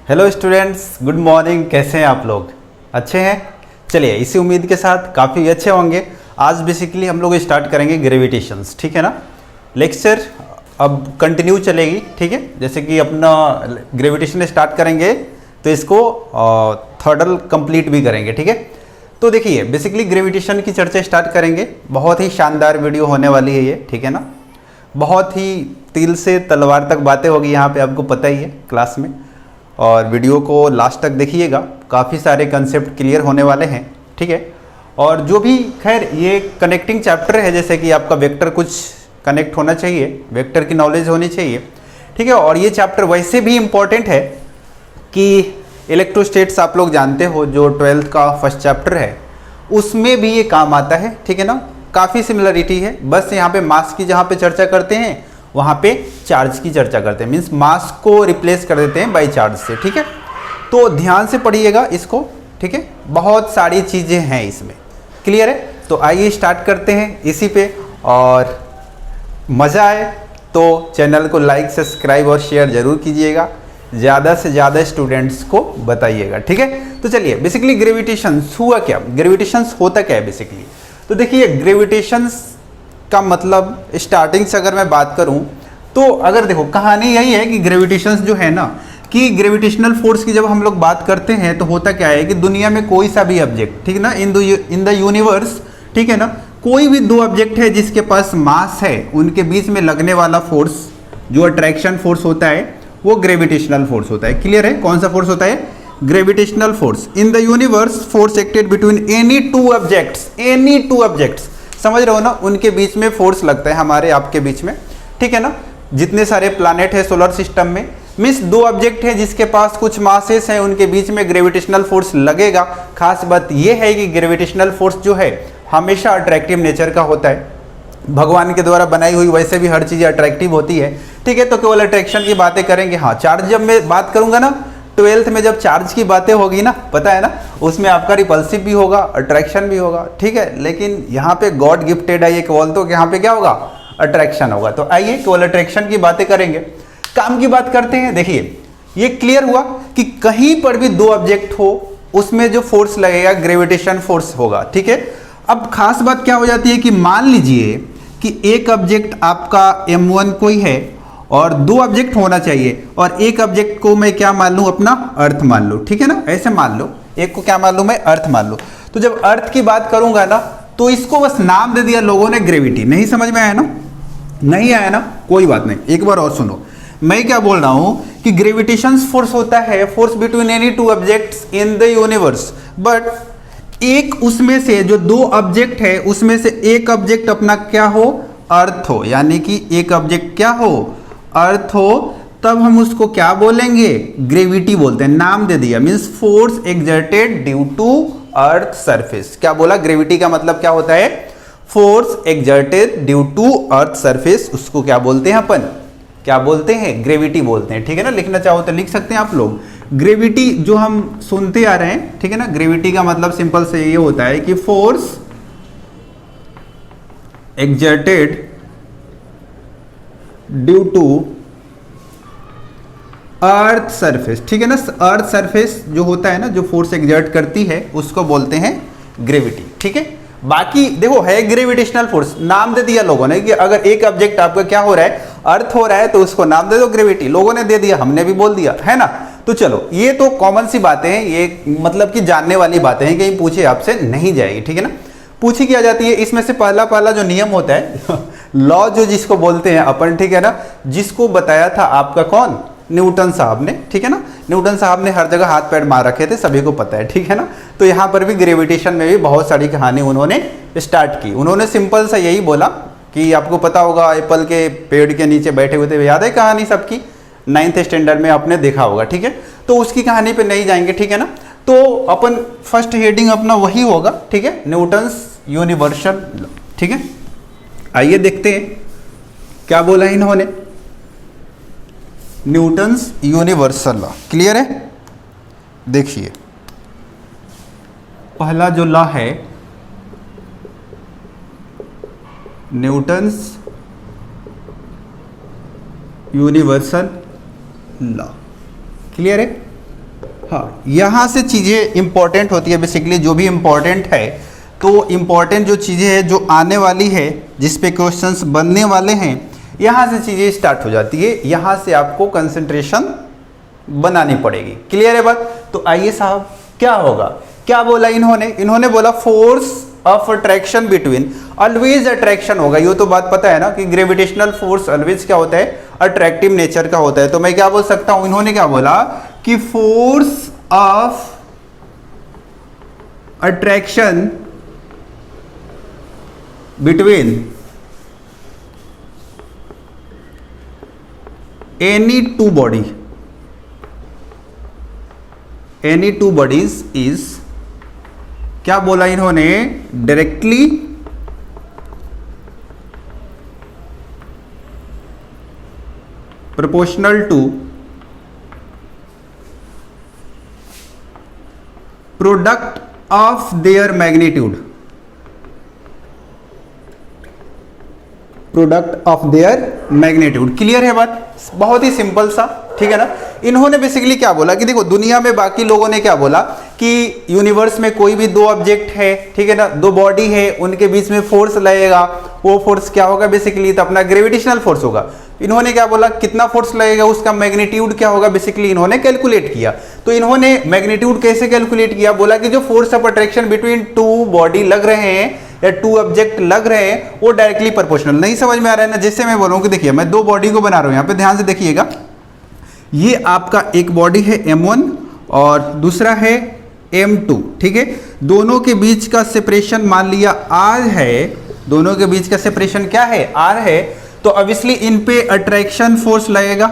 Hello students, good morning. कैसे हैं आप लोग? अच्छे हैं? चलिए, इसी उम्मीद के साथ काफ़ी अच्छे होंगे। आज बेसिकली हम लोग स्टार्ट करेंगे ग्रेविटेशंस, ठीक है ना। लेक्चर अब कंटिन्यू चलेगी, ठीक है। जैसे कि अपना ग्रेविटेशन स्टार्ट करेंगे तो इसको थर्डल कंप्लीट भी करेंगे, ठीक है। तो देखिए, बेसिकली ग्रेविटेशन की चर्चा स्टार्ट करेंगे। बहुत ही शानदार वीडियो होने वाली है ये, ठीक है ना। बहुत ही तिल से तलवार तक बातें होगी यहाँ पे, आपको पता ही है क्लास में। और वीडियो को लास्ट तक देखिएगा, काफ़ी सारे कंसेप्ट क्लियर होने वाले हैं, ठीक है। और जो भी खैर ये कनेक्टिंग चैप्टर है, जैसे कि आपका वेक्टर कुछ कनेक्ट होना चाहिए, वेक्टर की नॉलेज होनी चाहिए, ठीक है। और ये चैप्टर वैसे भी इम्पॉर्टेंट है कि इलेक्ट्रोस्टेट्स आप लोग जानते हो, जो 12th का फर्स्ट चैप्टर है, उसमें भी ये काम आता है, ठीक है ना। काफ़ी सिमिलरिटी है, बस यहाँ पे मास की जहाँ पे चर्चा करते हैं वहाँ पे चार्ज की चर्चा करते हैं, मीन्स मास को रिप्लेस कर देते हैं बाई चार्ज से, ठीक है। तो ध्यान से पढ़िएगा इसको, ठीक है। बहुत सारी चीज़ें हैं इसमें, क्लियर है। तो आइए स्टार्ट करते हैं इसी पे, और मज़ा आए तो चैनल को लाइक, सब्सक्राइब और शेयर ज़रूर कीजिएगा, ज़्यादा से ज़्यादा स्टूडेंट्स को बताइएगा, ठीक है। तो चलिए, बेसिकली ग्रेविटेशंस हुआ क्या, ग्रेविटेशंस होता क्या है बेसिकली। तो देखिए, ग्रेविटेशंस का मतलब स्टार्टिंग से अगर मैं बात करूं तो अगर देखो, कहानी यही है कि ग्रेविटेशंस जो है ना, कि ग्रेविटेशनल फोर्स की जब हम लोग बात करते हैं तो होता क्या है कि दुनिया में कोई सा भी ऑब्जेक्ट, ठीक है ना, इन द यूनिवर्स, ठीक है ना, कोई भी दो ऑब्जेक्ट है जिसके पास मास है, उनके बीच में लगने वाला फोर्स जो अट्रैक्शन फोर्स होता है वो ग्रेविटेशनल फोर्स होता है। क्लियर है? कौन सा फोर्स होता है? Gravitational force. In the universe force acted between any two objects, समझ रहे हो ना, उनके बीच में फोर्स लगता है, हमारे आपके बीच में, ठीक है ना। जितने सारे प्लैनेट है सोलर सिस्टम में, मीन्स दो ऑब्जेक्ट है जिसके पास कुछ मासेस हैं, उनके बीच में ग्रेविटेशनल फोर्स लगेगा। खास बात यह है कि ग्रेविटेशनल फोर्स जो है हमेशा अट्रैक्टिव नेचर का होता है, भगवान के द्वारा बनाई हुई वैसे भी हर चीज़ अट्रैक्टिव होती है, ठीक है। तो केवल अट्रैक्शन की बातें करेंगे। हाँ, चार्ज जब मैं बात करूंगा ना, 12th में जब चार्ज की बातें होगी ना, पता है ना, उसमें आपका रिपल्सिव भी होगा, अट्रैक्शन भी होगा, ठीक है। लेकिन यहाँ पे गॉड गिफ्टेड है ये केवल, तो यहाँ पे क्या होगा? अट्रैक्शन होगा। तो आइए केवल अट्रैक्शन की बातें करेंगे, काम की बात करते हैं। देखिए, ये क्लियर हुआ कि कहीं पर भी दो ऑब्जेक्ट हो, उसमें जो फोर्स लगेगा ग्रेविटेशन फोर्स होगा, ठीक है। अब खास बात क्या हो जाती है कि मान लीजिए कि एक ऑब्जेक्ट आपका m1 कोई है और दो ऑब्जेक्ट होना चाहिए, और एक ऑब्जेक्ट को मैं क्या मान लूं? अपना अर्थ मान लूं, ठीक है ना। ऐसे मान लो, एक को क्या मान लूं? मैं अर्थ मान लूं। तो जब अर्थ की बात करूंगा ना, तो इसको बस नाम दे दिया लोगों ने ग्रेविटी। नहीं समझ में आया ना? नहीं आया ना? कोई बात नहीं, एक बार और सुनो। मैं क्या बोल रहा हूं कि ग्रेविटेशन फोर्स होता है force between any two objects in the universe, but एक उसमें से जो दो ऑब्जेक्ट है उसमें से एक ऑब्जेक्ट अपना क्या हो? अर्थ हो, यानी कि एक ऑब्जेक्ट क्या हो? अर्थ हो, तब हम उसको क्या बोलेंगे? ग्रेविटी बोलते हैं। नाम दे दिया, means force exerted due to earth surface. क्या बोला? ग्रेविटी का मतलब क्या होता है? Force exerted due to earth surface. उसको क्या बोलते हैं अपन? क्या बोलते हैं? ग्रेविटी बोलते हैं, ठीक है ना। लिखना चाहो तो लिख सकते हैं आप लोग। ग्रेविटी जो हम सुनते आ रहे हैं, ठीक है ना, ग्रेविटी का मतलब सिंपल से ये होता है कि force exerted due to earth surface, ठीक है ना। अर्थ सरफेस जो होता है ना, जो फोर्स एक्सर्ट करती है, उसको बोलते हैं ग्रेविटी, ठीक है। बाकी देखो, है ग्रेविटेशनल फोर्स, नाम दे दिया लोगों ने कि अगर एक ऑब्जेक्ट आपका क्या हो रहा है? अर्थ हो रहा है, तो उसको नाम दे दो ग्रेविटी। लोगों ने दे दिया, हमने भी बोल दिया, है ना। तो चलो, ये तो कॉमन सी बातें हैं, ये मतलब कि जानने वाली बातें हैं, कहीं पूछे आपसे नहीं जाएगी, ठीक है ना। पूछी क्या जाती है इसमें से? पहला जो नियम होता है लॉ जो जिसको बोलते हैं अपन, ठीक है ना, जिसको बताया था आपका कौन? न्यूटन साहब ने, ठीक है ना। न्यूटन साहब ने हर जगह हाथ पैर मार रखे थे, सभी को पता है, ठीक है ना। तो यहाँ पर भी ग्रेविटेशन में भी बहुत सारी कहानी उन्होंने स्टार्ट की। उन्होंने सिंपल सा यही बोला कि आपको पता होगा, एप्पल के पेड़ के नीचे बैठे हुए थे, याद है कहानी सबकी? 9th स्टैंडर्ड में आपने देखा होगा, ठीक है। तो उसकी कहानी पे नहीं जाएंगे, ठीक है ना। तो अपन फर्स्ट हेडिंग अपना वही होगा, ठीक है, न्यूटन्स यूनिवर्सल लॉ, ठीक है। आइए देखते हैं क्या बोला इन्होंने। न्यूटन्स यूनिवर्सल लॉ, क्लियर है? देखिए, पहला जो लॉ है न्यूटन्स यूनिवर्सल लॉ, क्लियर है? हाँ, यहाँ से चीज़ें इंपॉर्टेंट होती है बेसिकली, जो भी इम्पोर्टेंट है। तो इम्पॉर्टेंट जो चीज़ें हैं जो आने वाली है, जिस पे क्वेश्चंस बनने वाले हैं, यहाँ से चीज़ें स्टार्ट हो जाती है। यहाँ से आपको कंसंट्रेशन बनानी पड़ेगी। क्लियर है बात? तो आइए साहब, क्या होगा, क्या बोला इन्होंने बोला force of attraction between, always attraction होगा। ये तो बात पता है ना कि ग्रेविटेशनल फोर्स ऑलवेज क्या होता है, अट्रैक्टिव नेचर का होता है। तो मैं क्या बोल सकता हूं, इन्होंने क्या बोला कि force of attraction between any two bodies is, क्या बोला इन्होंने, directly proportional to product of their magnitude, product of their magnitude. Clear है बात? बहुत ही सिंपल सा, ठीक है ना। इन्होंने बेसिकली क्या बोला कि देखो, दुनिया में बाकी लोगों ने क्या बोला कि यूनिवर्स में कोई भी दो ऑब्जेक्ट है, ठीक है ना, दो बॉडी है, उनके बीच में फोर्स लगेगा, वो फोर्स क्या होगा बेसिकली, तो अपना ग्रेविटेशनल फोर्स होगा। इन्होंने क्या बोला, कितना फोर्स लगेगा, उसका मैग्नीट्यूड क्या होगा, बेसिकली इन्होंने कैलकुलेट किया। तो इन्होंने मैग्नीट्यूड कैसे कैलकुलेट किया, बोला कि जो force of attraction between two body लग रहे हैं या टू ऑब्जेक्ट लग रहे हैं, वो डायरेक्टली प्रोपोर्शनल। नहीं समझ में आ रहा है ना? जैसे मैं बोलूँ कि देखिए, मैं दो बॉडी को बना रहा हूँ, यहाँ पे ध्यान से देखिएगा, ये आपका एक बॉडी है M1 और दूसरा है M2, ठीक है। दोनों के बीच का सेपरेशन मान लिया R है, दोनों के बीच का सेपरेशन क्या है, R है। तो ऑब्वियसली इन पे अट्रैक्शन फोर्स लगेगा,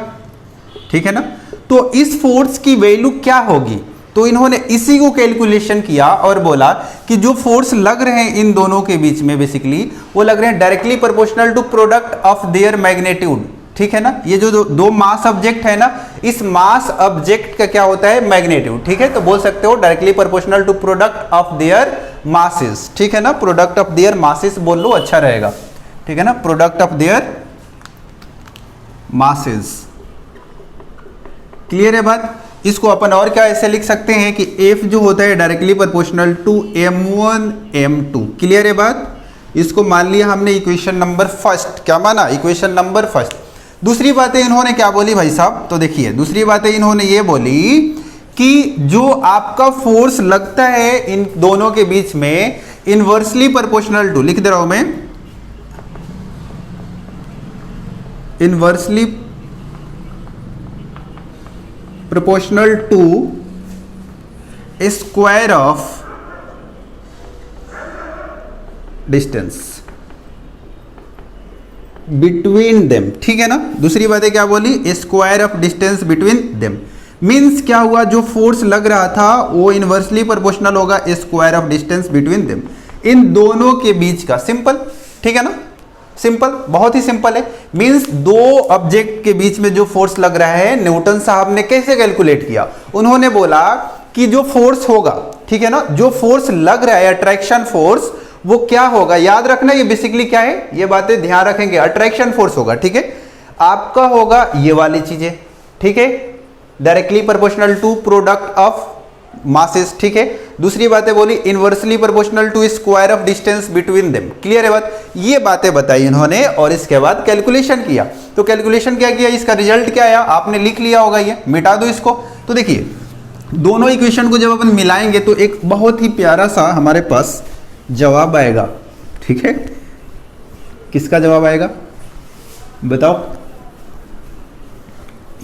ठीक है ना। तो इस फोर्स की वैल्यू क्या होगी, तो इन्होंने इसी को कैलकुलेशन किया और बोला कि जो फोर्स लग रहे हैं इन दोनों के बीच में बेसिकली, वो लग रहे हैं directly proportional to product of their magnitude, ठीक है ना। ये जो दो मास ऑब्जेक्ट है ना, इस मास ऑब्जेक्ट का क्या होता है, मैग्नीट्यूड, ठीक है। तो बोल सकते हो directly proportional to product of their masses, ठीक है ना। प्रोडक्ट ऑफ देयर मासेस बोल लो, अच्छा रहेगा, ठीक है ना। Product of their masses, clear है बात। इसको अपन और क्या ऐसे लिख सकते हैं कि F जो होता है directly proportional to M1 M2, clear है बात। इसको मान लिया हमने इक्वेशन नंबर फर्स्ट, क्या माना, इक्वेशन नंबर फर्स्ट। दूसरी बातें इन्होंने क्या बोली भाई साहब, तो देखिए दूसरी बातें इन्होंने ये बोली कि जो आपका फोर्स लगता है इन दोनों के बीच में, इनवर्सली प्रोपोर्शनल टू, लिख दे रहा हूं मैं, inversely proportional to square of distance between them, ठीक है ना। दूसरी बातें क्या बोली, square of distance between them. Means क्या हुआ, जो फोर्स लग रहा था वो इनवर्सली प्रोपोर्शनल होगा square of distance between them, इन दोनों के बीच का। सिंपल, ठीक है ना, सिंपल, बहुत ही सिंपल है। मीन्स दो ऑब्जेक्ट के बीच में जो फोर्स लग रहा है, न्यूटन साहब ने कैसे कैलकुलेट किया, उन्होंने बोला कि जो फोर्स होगा, ठीक है ना, जो फोर्स लग रहा है अट्रैक्शन फोर्स, वो क्या होगा, याद रखना ये बेसिकली क्या है, ये बातें ध्यान रखेंगे। अट्रैक्शन फोर्स होगा, ठीक है, आपका होगा ये वाली चीजें, ठीक है, directly proportional to product of masses, ठीक है। दूसरी बातें बोली inversely proportional to square of distance between them, clear है बात। ये बातें बताई इन्होंने और इसके बाद कैलकुलेशन किया। तो कैलकुलेशन क्या किया, इसका रिजल्ट क्या आया, आपने लिख लिया होगा, ये मिटा दो इसको। तो देखिए दोनों इक्वेशन को जब अपन मिलाएंगे तो एक बहुत ही प्यारा सा हमारे पास जवाब आएगा, ठीक है। किसका जवाब आएगा बताओ,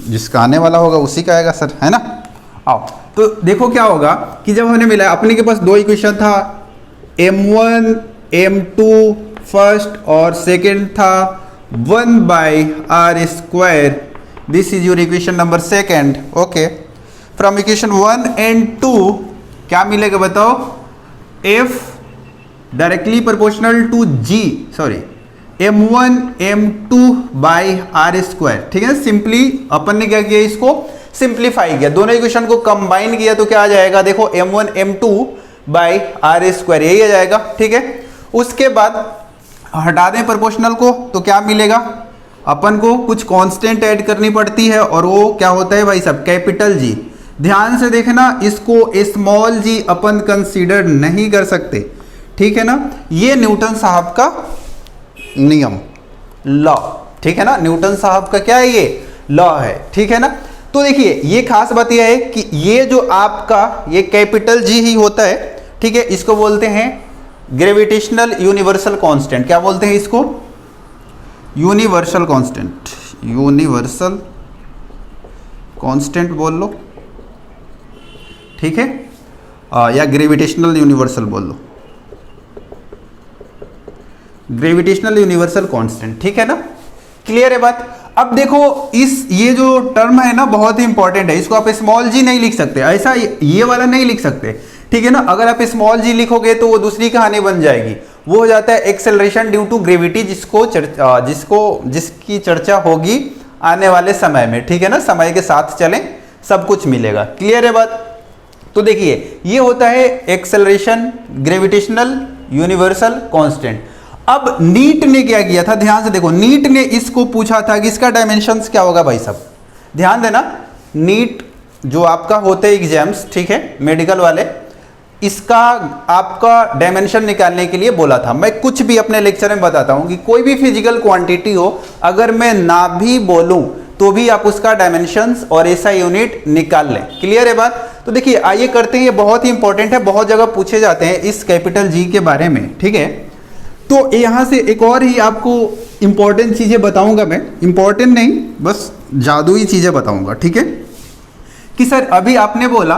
जिसका आने वाला होगा उसी का आएगा सर, है ना। आओ तो देखो क्या होगा कि जब हमने मिलाया, अपने के पास दो इक्वेशन था, M1 M2 फर्स्ट और सेकंड था 1/r², this is your equation number second, okay. From equation 1 and 2 क्या मिलेगा बताओ, F directly proportional to M1 M2/r², ठीक है। सिंपली अपन ने क्या किया, इसको सिंप्लीफाई किया, दोनों इक्वेशन को कंबाइन किया तो क्या आ जाएगा, देखो M1 M2/r², यही आ जाएगा, ठीक है। उसके बाद हटा दें प्रोपोर्शनल को तो क्या मिलेगा, अपन को कुछ कांस्टेंट ऐड करनी पड़ती है और वो क्या होता है भाई साहब, कैपिटल G। ध्यान से देखना, इसको स्मॉल जी अपन कंसीडर नहीं कर सकते, ठीक है ना। ये न्यूटन साहब का नियम, लॉ, ठीक है ना। न्यूटन साहब का क्या है, ये लॉ है, ठीक है ना। तो देखिए ये खास बात यह है कि ये जो आपका ये कैपिटल जी ही होता है, ठीक है, इसको बोलते हैं ग्रेविटेशनल यूनिवर्सल कांस्टेंट। क्या बोलते हैं इसको, यूनिवर्सल कांस्टेंट, यूनिवर्सल कांस्टेंट बोल लो, ठीक है, या ग्रेविटेशनल यूनिवर्सल बोल लो, ग्रेविटेशनल यूनिवर्सल कांस्टेंट, ठीक है ना। क्लियर है बात। अब देखो ये जो टर्म है ना बहुत ही इंपॉर्टेंट है, इसको आप स्मॉल जी नहीं लिख सकते, ऐसा ये वाला नहीं लिख सकते, ठीक है ना। अगर आप स्मॉल जी लिखोगे तो वो दूसरी कहानी बन जाएगी, वो हो जाता है एक्सेलरेशन ड्यू टू ग्रेविटी, जिसकी चर्चा होगी आने वाले समय में, ठीक है ना। समय के साथ चलें, सब कुछ मिलेगा। क्लियर है बात। तो देखिए ये होता है एक्सेलरेशन ग्रेविटेशनल यूनिवर्सल कांस्टेंट। अब नीट ने क्या किया था, ध्यान से देखो, नीट ने इसको पूछा था कि इसका डायमेंशंस क्या होगा भाई साहब। ध्यान देना, नीट जो आपका होते हैं एग्जाम्स, ठीक है, मेडिकल वाले, इसका आपका डायमेंशन निकालने के लिए बोला था। मैं कुछ भी अपने लेक्चर में बताता हूं कि कोई भी फिजिकल क्वांटिटी हो, अगर मैं ना भी बोलूं तो भी आप उसका डायमेंशंस और ऐसा यूनिट निकाल लें। क्लियर है बात। तो देखिए आइए करते हैं, ये बहुत ही इंपॉर्टेंट है, बहुत जगह पूछे जाते हैं इस कैपिटल जी के बारे में, ठीक है। तो यहां से एक और ही आपको इंपॉर्टेंट चीजें बताऊंगा मैं, इंपॉर्टेंट नहीं बस जादुई चीजें बताऊंगा, ठीक है। कि सर अभी आपने बोला,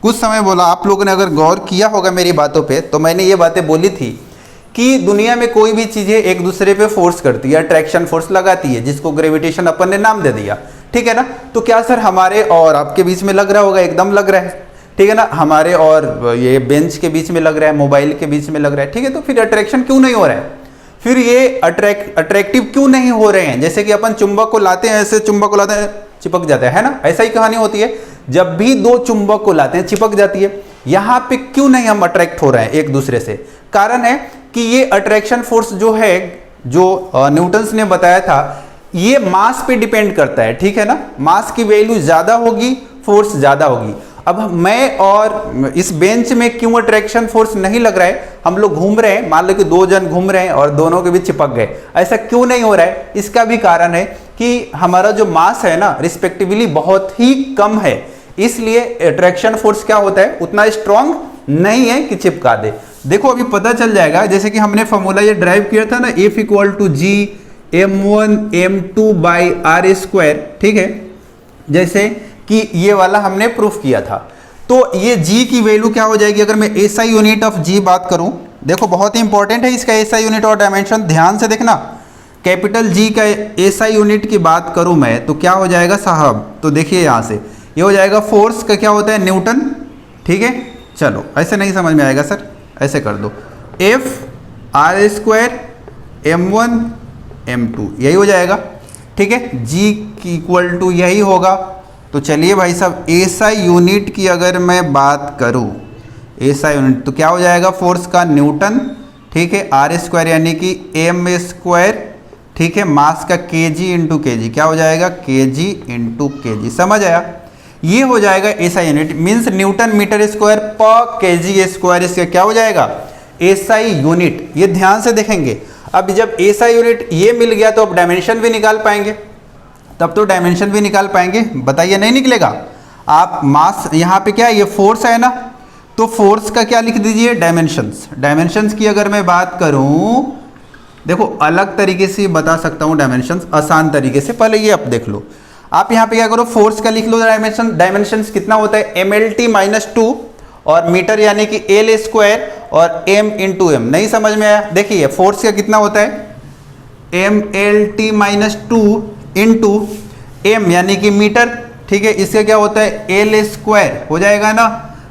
कुछ समय बोला, आप लोगों ने अगर गौर किया होगा मेरी बातों पे, तो मैंने ये बातें बोली थी कि दुनिया में कोई भी चीजें एक दूसरे पे फोर्स करती है, अट्रैक्शन फोर्स लगाती है, जिसको ग्रेविटेशन अपन ने नाम दे दिया, ठीक है ना। तो क्या सर हमारे और आपके बीच में लग रहा होगा, एकदम लग रहा है, ठीक है ना। हमारे और ये बेंच के बीच में लग रहा है, मोबाइल के बीच में लग रहा है, ठीक है। तो फिर अट्रैक्शन क्यों नहीं हो रहा है, फिर ये अट्रैक्टिव क्यों नहीं हो रहे हैं। जैसे कि अपन चुंबक को लाते हैं, ऐसे चुंबक को लाते हैं, चिपक जाता है ना, ऐसा ही कहानी होती है। जब भी दो चुंबक को लाते हैं चिपक जाती है। यहां पे क्यों नहीं हम अट्रैक्ट हो रहे हैं एक दूसरे से, कारण है कि ये अट्रैक्शन फोर्स जो है, जो न्यूटन्स ने बताया था, ये मास पे डिपेंड करता है, ठीक है ना। मास की वैल्यू ज्यादा होगी, फोर्स ज्यादा होगी। अब मैं और इस बेंच में क्यों अट्रैक्शन फोर्स नहीं लग रहा है, हम लोग घूम रहे हैं, मान लो कि दो जन घूम रहे हैं और दोनों के बीच चिपक गए, ऐसा क्यों नहीं हो रहा है। इसका भी कारण है कि हमारा जो मास है ना रिस्पेक्टिवली बहुत ही कम है, इसलिए अट्रैक्शन फोर्स क्या होता है, उतना स्ट्रांग नहीं है कि चिपका दे। देखो अभी पता चल जाएगा, जैसे कि हमने फॉर्मूला ये ड्राइव किया था ना, F = G m1 m2 by r², ठीक है, जैसे कि ये वाला हमने प्रूफ किया था। तो ये G की वैल्यू क्या हो जाएगी, अगर मैं SI यूनिट ऑफ G बात करूं, देखो बहुत ही इंपॉर्टेंट है इसका SI यूनिट और डायमेंशन, ध्यान से देखना। कैपिटल G का SI यूनिट की बात करूं मैं तो क्या हो जाएगा साहब, तो देखिए यहां से ये हो जाएगा, फोर्स का क्या होता है, न्यूटन, ठीक है। चलो ऐसे नहीं समझ में आएगा सर, ऐसे कर दो, F r² m1 m2, यही हो जाएगा, ठीक है। G की इक्वल टू यही होगा। तो चलिए भाई साहब SI यूनिट की अगर मैं बात करूं, SI यूनिट तो क्या हो जाएगा, फोर्स का न्यूटन, ठीक है, r² यानी कि m², ठीक है, मास का kg इंटू kg, क्या हो जाएगा, kg इंटू kg, समझ आया। ये हो जाएगा SI unit, means newton metre square पर kg स्क्वायर, इसका क्या हो जाएगा, SI यूनिट। ये ध्यान से देखेंगे। अब जब SI यूनिट ये मिल गया तो अब डायमेंशन भी निकाल पाएंगे, तब तो डायमेंशन भी निकाल पाएंगे, बताइए नहीं निकलेगा। आप मास यहाँ पे क्या है, ये फोर्स है ना, तो फोर्स का क्या लिख दीजिए, डायमेंशंस। डायमेंशंस की अगर मैं बात करूँ, देखो अलग तरीके से बता सकता हूँ डायमेंशंस, आसान तरीके से। पहले ये आप देख लो, आप यहाँ पे क्या करो, फोर्स का लिख लो डायमेंशन। डायमेंशंस कितना होता है, mlt-2, और मीटर यानी कि l² और m इंटू m। नहीं समझ में आया, देखिए फोर्स का कितना होता है, mlt-2 इंटू m यानी कि मीटर, ठीक है, इसका क्या होता है, l² हो जाएगा ना,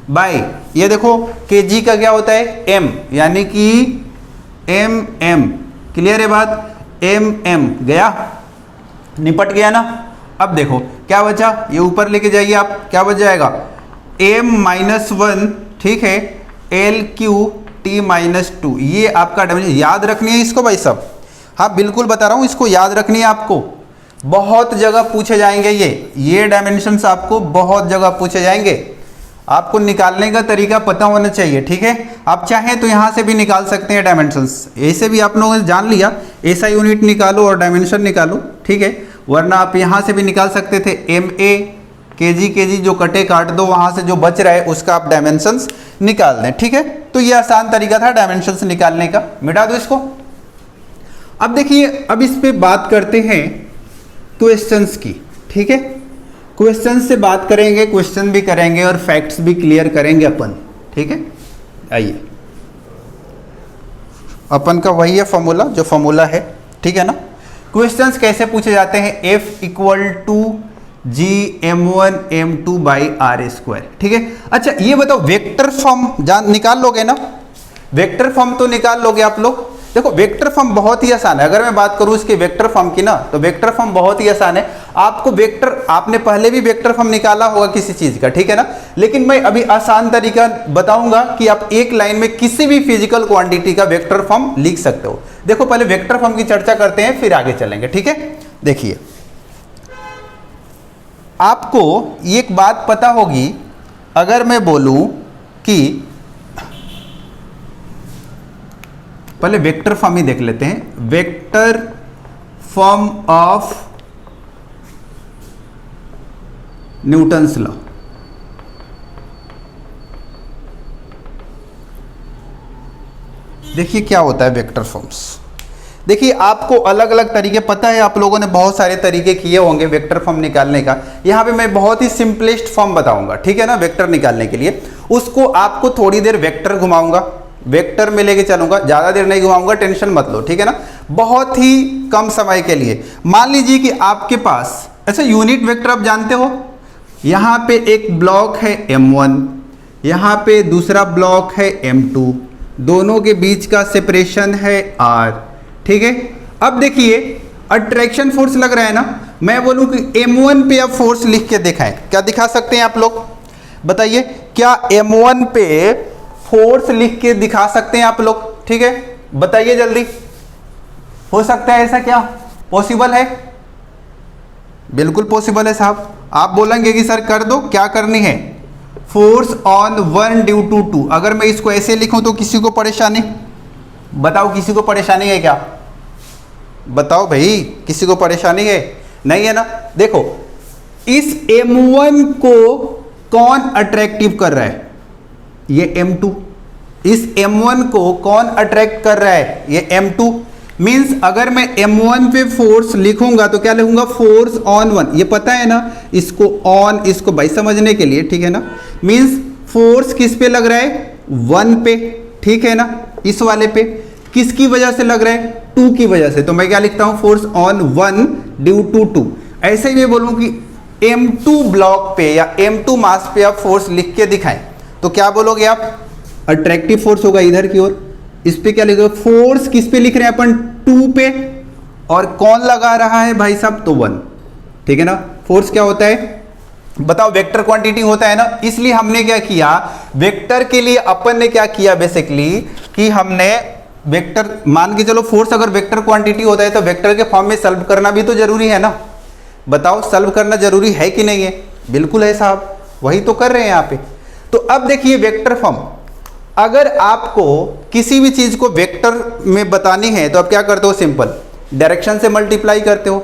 बाय ये देखो kg का क्या होता है, m यानी कि mm। क्लियर है बात, mm गया, निपट गया ना। अब देखो क्या बचा, ये ऊपर लेके जाइए आप, क्या बच जाएगा, m-1, ठीक है, l3t-2, ये आपका डायमेंशन। याद रखनी है इसको भाई साहब, हाँ बिल्कुल बता रहा हूँ, इसको याद रखनी है आपको। बहुत जगह पूछे जाएंगे ये डायमेंशंस आपको बहुत जगह पूछे जाएंगे। आपको निकालने का तरीका पता होना चाहिए, ठीक है। आप चाहें तो यहाँ से भी निकाल सकते हैं डायमेंशंस, ऐसे भी आप लोगों ने जान लिया ऐसा यूनिट निकालो और डायमेंशन निकालो, ठीक है। वरना आप यहाँ से भी निकाल सकते थे MA kg जो कटे काट दो, वहाँ से जो बच रहा है उसका आप डायमेंशंस निकाल दें, ठीक है। तो ये आसान तरीका था डायमेंशंस निकालने का, मिटा दो इसको। अब देखिए, अब इस पे बात करते हैं क्वेश्चंस की, ठीक है। क्वेश्चन से बात करेंगे, क्वेश्चन भी करेंगे और फैक्ट्स भी क्लियर करेंगे अपन, ठीक है। आइए, अपन का वही है फॉर्मूला जो फॉर्मूला है, ठीक है ना। क्वेश्चंस कैसे पूछे जाते हैं, F equal to GM1 M2 by R², ठीक है। अच्छा ये बताओ, वेक्टर फॉर्म जान निकाल लोगे ना, वेक्टर फॉर्म तो निकाल लोगे आप लोग। देखो वेक्टर फॉर्म बहुत ही आसान है, अगर मैं बात करूं इसके वेक्टर फॉर्म की ना, तो वेक्टर फॉर्म बहुत ही आसान है। आपको वेक्टर, आपने पहले भी वेक्टर फॉर्म निकाला होगा किसी चीज का, ठीक है ना। लेकिन मैं अभी आसान तरीका बताऊंगा कि आप एक लाइन में किसी भी फिजिकल क्वांटिटी का वेक्टर फॉर्म लिख सकते हो। देखो पहले वेक्टर फॉर्म की चर्चा करते हैं, फिर आगे चलेंगे, ठीक है। देखिए, आपको एक बात पता होगी, अगर मैं बोलूं कि पहले वेक्टर फॉर्म ही देख लेते हैं, vector form of Newton's law. देखिए क्या होता है वेक्टर फॉर्म्स। देखिए आपको अलग अलग तरीके पता है, आप लोगों ने बहुत सारे तरीके किए होंगे वेक्टर फॉर्म निकालने का। यहाँ पे मैं बहुत ही सिंपलेस्ट फॉर्म बताऊंगा, ठीक है ना, वेक्टर निकालने के लिए। उसको आपको थोड़ी देर वेक्टर घुमाऊंगा, वेक्टर में लेके चलूंगा, ज़्यादा देर नहीं घुमाऊंगा, टेंशन मत लो, ठीक है ना। बहुत ही कम समय के लिए। मान लीजिए कि आपके पास, अच्छा यूनिट वेक्टर आप जानते हो, यहाँ पे एक ब्लॉक है M1, यहाँ पे दूसरा ब्लॉक है M2, दोनों के बीच का सेपरेशन है R, ठीक है। अब देखिए अट्रैक्शन फोर्स लग रहा है ना, मैं बोलूँ कि M1 पे अब फोर्स लिख के दिखाएं, क्या दिखा सकते हैं आप लोग बताइए, क्या M1 पे फोर्स लिख के दिखा सकते हैं आप लोग, ठीक है, बताइए जल्दी। हो सकता है ऐसा, क्या पॉसिबल है? बिल्कुल पॉसिबल है साहब। आप बोलेंगे कि सर कर दो, क्या करनी है, फोर्स ऑन 1 ड्यू टू 2। अगर मैं इसको ऐसे लिखूं तो किसी को परेशानी, बताओ किसी को परेशानी है क्या, बताओ भाई, किसी को परेशानी है? नहीं है ना। देखो इस M1 को कौन अट्रैक्टिव कर रहा है, ये M2। इस M1 को कौन अट्रैक्ट कर रहा है, ये M2। मींस अगर मैं M1 पे फोर्स लिखूंगा तो क्या लिखूंगा, फोर्स ऑन 1। ये पता है ना, इसको ऑन, इसको भाई समझने के लिए, ठीक है ना। मींस फोर्स किस पे लग रहा है, 1 पे, ठीक है ना। इस वाले पे किसकी वजह से लग रहा है, 2 की वजह से। तो मैं क्या लिखता हूं, फोर्स ऑन 1 ड्यू टू 2। ऐसे ही मैं बोलूं कि M2 ब्लॉक पे या M2 मास पे आप फोर्स लिख के दिखाएं, तो क्या बोलोगे आप, अट्रैक्टिव फोर्स होगा इधर की ओर। इस पे क्या लिखोगे, फोर्स किस पे लिख रहे हैं अपन, 2 पे, और कौन लगा रहा है भाई साहब, तो 1, ठीक है ना। फोर्स क्या होता है बताओ, वेक्टर क्वांटिटी होता है ना। इसलिए हमने क्या किया, वेक्टर के लिए अपन ने क्या किया बेसिकली, कि हमने वेक्टर, मान के चलो फोर्स अगर वेक्टर क्वांटिटी होता है तो वेक्टर के फॉर्म में सॉल्व करना भी तो जरूरी है ना। बताओ सॉल्व करना जरूरी है कि नहीं है? बिल्कुल है साहब, वही तो कर रहे हैं यहाँ पे। तो अब देखिए वेक्टर फॉर्म, अगर आपको किसी भी चीज को वेक्टर में बतानी है तो आप क्या करते हो, सिंपल डायरेक्शन से मल्टीप्लाई करते हो।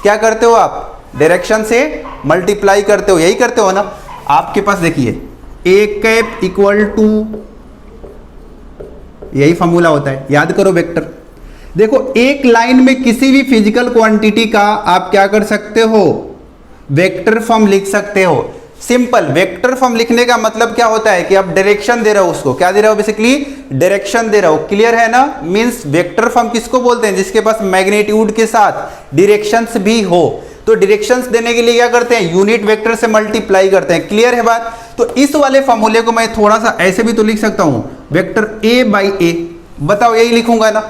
क्या करते हो आप, डायरेक्शन से मल्टीप्लाई करते हो, यही करते हो ना। आपके पास देखिए A कैप इक्वल टू, यही फॉर्मूला होता है, याद करो वेक्टर। देखो एक लाइन में किसी भी फिजिकल क्वांटिटी का आप क्या कर सकते हो, वेक्टर फॉर्म लिख सकते हो। सिंपल वेक्टर फॉर्म लिखने का मतलब क्या होता है कि आप डायरेक्शन दे रहे हो उसको, क्या दे रहे हो बेसिकली, डायरेक्शन दे रहे हो। क्लियर है ना। मींस वेक्टर फॉर्म किसको बोलते हैं, जिसके पास मैग्नीट्यूड के साथ डायरेक्शंस भी हो। तो डायरेक्शंस देने के लिए क्या करते हैं, यूनिट वेक्टर से मल्टीप्लाई करते हैं। क्लियर है बात। तो इस वाले फॉर्मूले को मैं थोड़ा सा ऐसे भी तो लिख सकता हूं, वेक्टर A बाई A। बताओ यही लिखूंगा ना।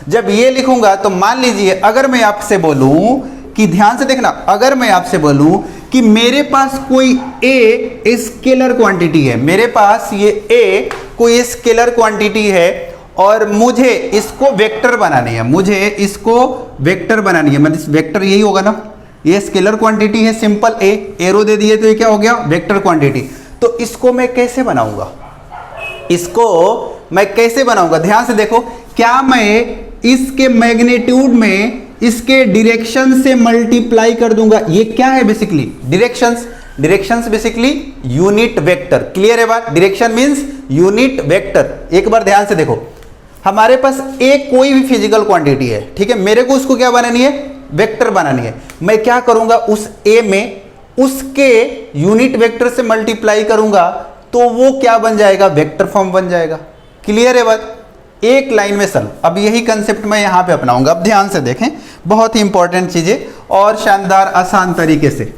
जब ये लिखूंगा तो मान लीजिए अगर मैं आपसे बोलूं कि, ध्यान से देखना, अगर मैं आपसे बोलूं कि मेरे पास कोई A स्केलर क्वांटिटी है, मेरे पास ये A कोई स्केलर क्वांटिटी है और मुझे इसको वेक्टर बनानी है, मुझे इसको वेक्टर बनानी है, मतलब वेक्टर यही होगा ना। ये स्केलर क्वांटिटी है सिंपल ए, एरो दे दिए तो ये क्या हो गया वेक्टर क्वांटिटी। तो इसको मैं कैसे बनाऊंगा, इसको मैं कैसे बनाऊंगा, ध्यान से देखो, क्या मैं इसके मैग्नीट्यूड में इसके डायरेक्शन से मल्टीप्लाई कर दूंगा। ये क्या है basically directions, directions basically unit vector, clear है बात, डायरेक्शन मींस यूनिट वेक्टर। एक बार ध्यान से देखो, हमारे पास एक कोई भी फिजिकल क्वांटिटी है, ठीक है, मेरे को उसको क्या बनानी है, वेक्टर बनानी है। मैं क्या करूंगा, उस ए में उसके यूनिट वेक्टर से मल्टीप्लाई करूंगा तो वो क्या बन जाएगा, वेक्टर फॉर्म बन जाएगा। क्लियर है बात, एक लाइन में सॉल्व। अब यही कंसेप्ट मैं यहां पे अपनाऊंगा। अब ध्यान से देखें, बहुत ही इंपॉर्टेंट चीजें और शानदार आसान तरीके से।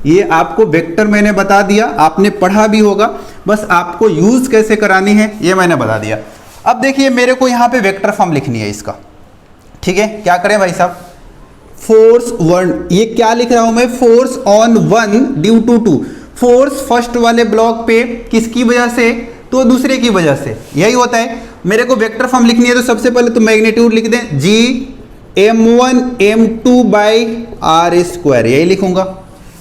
ये आपको वेक्टर मैंने बता दिया, आपने पढ़ा भी होगा, बस आपको यूज कैसे करानी है ये मैंने बता दिया। अब देखिए मेरे को यहां पे वेक्टर फॉर्म लिखनी है इसका, ठीक है। क्या करें भाई साहब, फोर्स वन, ये क्या लिख रहा हूं मैं, force on one due to two. Force first वाले ब्लॉक पे किसकी वजह से, तो दूसरे की वजह से, यही होता है। मेरे को वेक्टर फॉर्म लिखनी है तो सबसे पहले तो मैग्नीट्यूड लिख दें, जी m1 m2 by R square, यही लिखूंगा,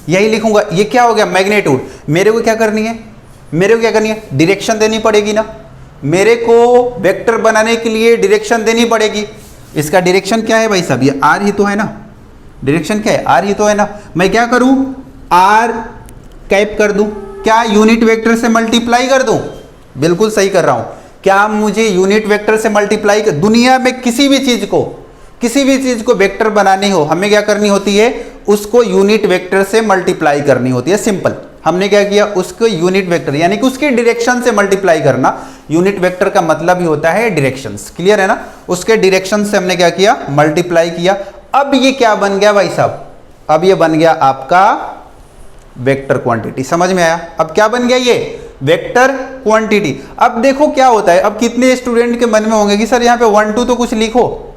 यही लिखूंगा। ये क्या हो गया मैग्नीट्यूड। मेरे को क्या करनी है, मेरे को क्या करनी है, डायरेक्शन देनी पड़ेगी ना, मेरे को वेक्टर बनाने के लिए डायरेक्शन देनी पड़ेगी। इसका डायरेक्शन क्या है भाई साहब, ये आर ही तो है ना, डायरेक्शन क्या है, आर ही तो है ना। मैं क्या करूं, आर कैप कर दूं, क्या यूनिट वेक्टर से मल्टीप्लाई कर दूं, बिल्कुल सही कर रहा हूं। क्या मुझे यूनिट वेक्टर से मल्टीप्लाई कर, दुनिया में किसी भी चीज को वेक्टर बनानी हो, हमें क्या करनी होती है, उसको यूनिट वेक्टर से मल्टीप्लाई करनी होती है, सिंपल। हमने क्या किया, उसको यूनिट वेक्टर यानी कि उसके डायरेक्शन से मल्टीप्लाई करना। यूनिट वेक्टर का मतलब ही होता है डायरेक्शंस, क्लियर है ना। उसके डायरेक्शन से हमने क्या किया, मल्टीप्लाई किया। अब ये क्या बन गया भाई साहब, अब ये बन गया आपका वेक्टर क्वांटिटी, समझ में आया। अब क्या बन गया, ये वेक्टर क्वांटिटी। अब देखो क्या होता है, अब कितने स्टूडेंट के मन में होंगे कि सर यहाँ पे 1 2 तो कुछ लिखो,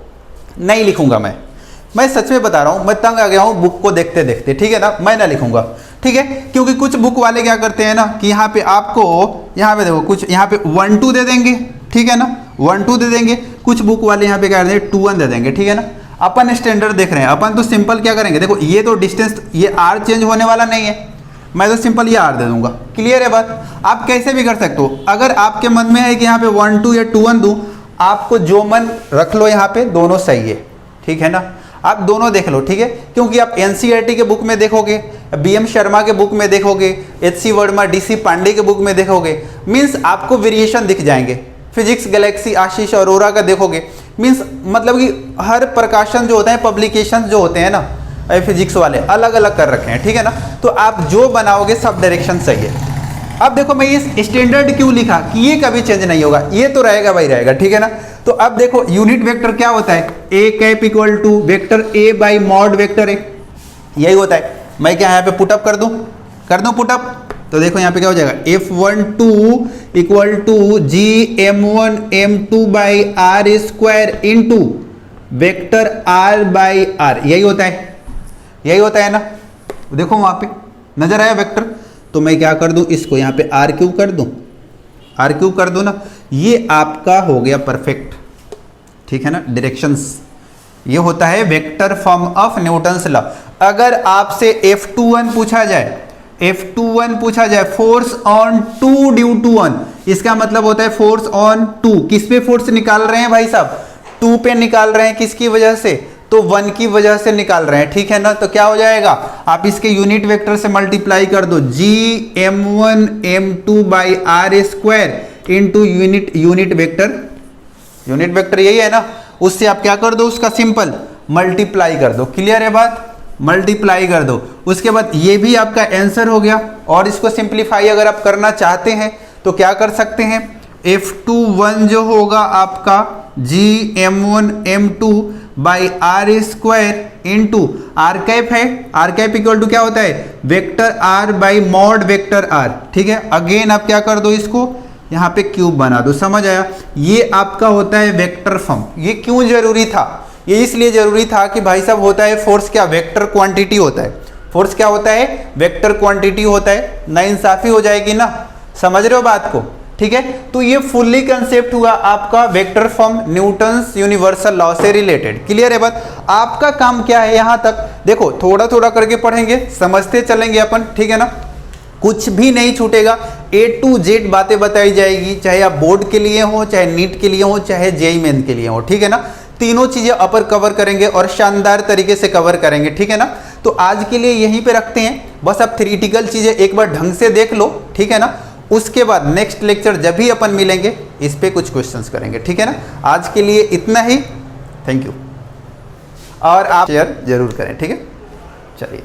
नहीं लिखूंगा मैं सच में बता रहा हूं, मैं तंग आ गया हूं बुक को देखते देखते, ठीक है ना, मैं ना लिखूंगा, ठीक है। क्योंकि कुछ बुक वाले क्या करते हैं ना कि यहाँ पे आपको, यहाँ पे देखो कुछ यहाँ पे 1 2 दे देंगे, ठीक है ना, 1 2 दे देंगे। कुछ बुक वाले यहाँ पे क्या कर देंगे, 2 1 दे देंगे, ठीक है ना। अपन स्टैंडर्ड देख रहे हैं, अपन तो सिंपल क्या करेंगे, देखो ये तो डिस्टेंस, ये आर चेंज होने वाला नहीं है, मैं तो सिंपल ये आर दे दूंगा, क्लियर है बात। आप कैसे भी कर सकते हो, अगर आपके मन में है कि यहाँ पे 1 2 या 2 1 दूं, आपको जो मन रख लो, यहाँ पे दोनों सही है, ठीक है ना, आप दोनों देख लो, ठीक है। क्योंकि आप एनसीईआरटी के बुक में देखोगे, बीएम शर्मा के बुक में देखोगे, एचसी वर्मा, डीसी पांडे के बुक में देखोगे, मीन्स आपको वेरिएशन दिख जाएंगे। फिजिक्स गैलेक्सी आशीष अरोरा का देखोगे, मीन्स मतलब कि हर प्रकाशन जो होता है, पब्लिकेशन जो होते हैं ना फिजिक्स वाले, अलग अलग कर रखे हैं, ठीक है ना। तो आप जो बनाओगे सब डायरेक्शन सही है। अब देखो मैं ये स्टैंडर्ड क्यों लिखा कि ये कभी चेंज नहीं होगा, ये तो रहेगा भाई रहेगा, ठीक है ना। तो अब देखो यूनिट वेक्टर क्या होता है, A cap equal to vector A by mod vector A, यही होता है। मैं क्या यहाँ पे पुटअप कर दूं पुटअप, तो देखो यहाँ पे क्या हो जाएगा, F12 equal to G m1 m2 by R square into vector r by R, यही होता है ना। देखो वहां पे नजर आया वेक्टर, तो मैं क्या कर दूं, इसको यहाँ पे आर क्यूब कर दूं ना, ये आपका हो गया परफेक्ट, ठीक है ना। डायरेक्शंस, ये होता है vector form of Newton's law. अगर आपसे F21 पूछा जाए, फोर्स ऑन 2 ड्यू टू 1, इसका मतलब होता है फोर्स ऑन 2, किस पे फोर्स निकाल रहे हैं भाई साहब, 2 पे निकाल रहे हैं, किसकी वजह से, तो 1 की वजह से निकाल रहे हैं, ठीक है ना। तो क्या हो जाएगा, आप इसके यूनिट वेक्टर से मल्टीप्लाई कर दो, G m1 m2 by R square into unit vector यही है ना, उससे आप क्या कर दो, उसका सिंपल मल्टीप्लाई कर दो, क्लियर है बात, मल्टीप्लाई कर दो। उसके बाद ये भी आपका आंसर हो गया। और इसको सिंप्लीफाई अगर आप करना चाहते हैं तो क्या कर सकते हैं, F21 जो होगा आपका G m1 m2 by R square into R cap है, आर कैप इक्वल टू क्या होता है, vector R by mod vector R, ठीक है। अगेन आप क्या कर दो, इसको यहाँ पे क्यूब बना दो, समझ आया। ये आपका होता है वेक्टर फॉर्म। ये क्यों जरूरी था, ये इसलिए जरूरी था कि भाई साहब होता है फोर्स क्या, वेक्टर क्वांटिटी होता है। फोर्स क्या होता है, वेक्टर क्वांटिटी होता है। नाइंसाफी हो जाएगी ना, समझ रहे हो बात को, ठीक है। तो ये फुल्ली कंसेप्ट हुआ आपका vector form Newton's universal law से रिलेटेड। क्लियर है बात? आपका काम क्या है यहां तक, देखो थोड़ा थोड़ा करके पढ़ेंगे, समझते चलेंगे अपन, ठीक है ना, कुछ भी नहीं छूटेगा, A to Z बातें बताई जाएगी, चाहे आप बोर्ड के लिए हो, चाहे नीट के लिए हो, चाहे जेईई मेन के लिए हो, ठीक है ना, तीनों चीजें अपर कवर करेंगे और शानदार तरीके से कवर करेंगे, ठीक है ना। तो आज के लिए यहीं पे रखते हैं, बस आप थ्योरेटिकल चीजें एक बार ढंग से देख लो, ठीक है ना। उसके बाद नेक्स्ट लेक्चर जब भी अपन मिलेंगे इस पे कुछ क्वेश्चंस करेंगे, ठीक है ना। आज के लिए इतना ही, थैंक यू, और आप शेयर जरूर करें, ठीक है। चलिए।